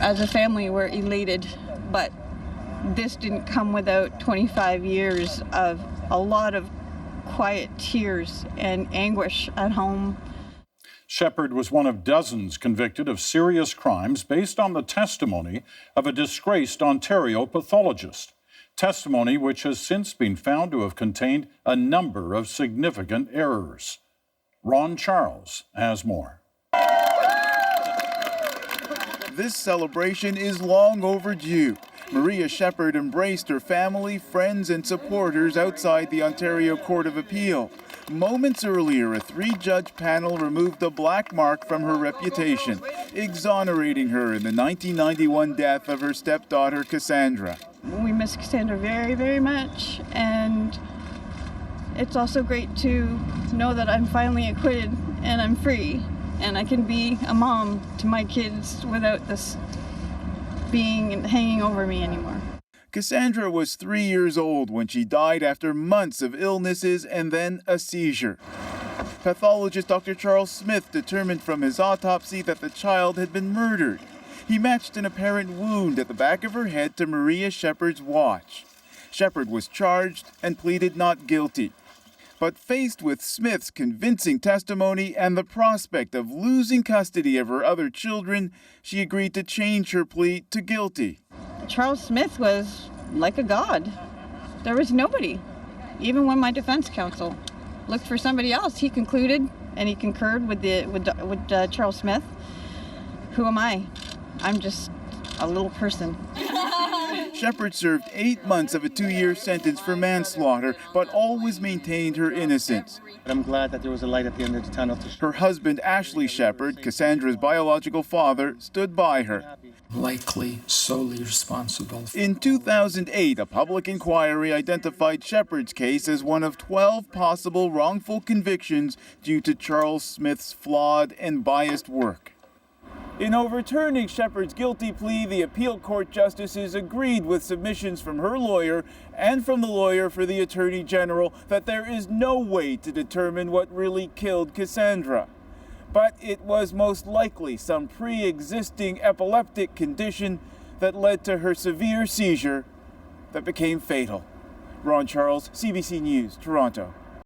As a family, we're elated, but this didn't come without 25 years of a lot of quiet tears and anguish at home. Shepherd was one of dozens convicted of serious crimes based on the testimony of a disgraced Ontario pathologist, testimony which has since been found to have contained a number of significant errors. Ron Charles has more. This celebration is long overdue. Maria Shepherd embraced her family, friends, and supporters outside the Ontario Court of Appeal. Moments earlier, a three-judge panel removed a black mark from her reputation, exonerating her in the 1991 death of her stepdaughter, Cassandra. We miss Cassandra very, very much, and it's also great to know that I'm finally acquitted and I'm free, and I can be a mom to my kids without this hanging over me anymore. Cassandra was 3 years old when she died after months of illnesses and then a seizure. Pathologist Dr. Charles Smith determined from his autopsy that the child had been murdered. He matched an apparent wound at the back of her head to Maria Shepherd's watch. Shepherd was charged and pleaded not guilty. But faced with Smith's convincing testimony and the prospect of losing custody of her other children, she agreed to change her plea to guilty. Charles Smith was like a god. There was nobody. Even when my defense counsel looked for somebody else, he concluded and he concurred with Charles Smith. Who am I? I'm just a little person. Shepherd served 8 months of a 2-year sentence for manslaughter, but always maintained her innocence. I'm glad that there was a light at the end of the tunnel. Her husband, Ashley Shepherd, Cassandra's biological father, stood by her. Likely solely responsible. In 2008, a public inquiry identified Shepherd's case as one of 12 possible wrongful convictions due to Charles Smith's flawed and biased work. In overturning Shepherd's guilty plea, the appeal court justices agreed with submissions from her lawyer and from the lawyer for the Attorney General that there is no way to determine what really killed Cassandra. But it was most likely some pre-existing epileptic condition that led to her severe seizure that became fatal. Ron Charles, CBC News, Toronto.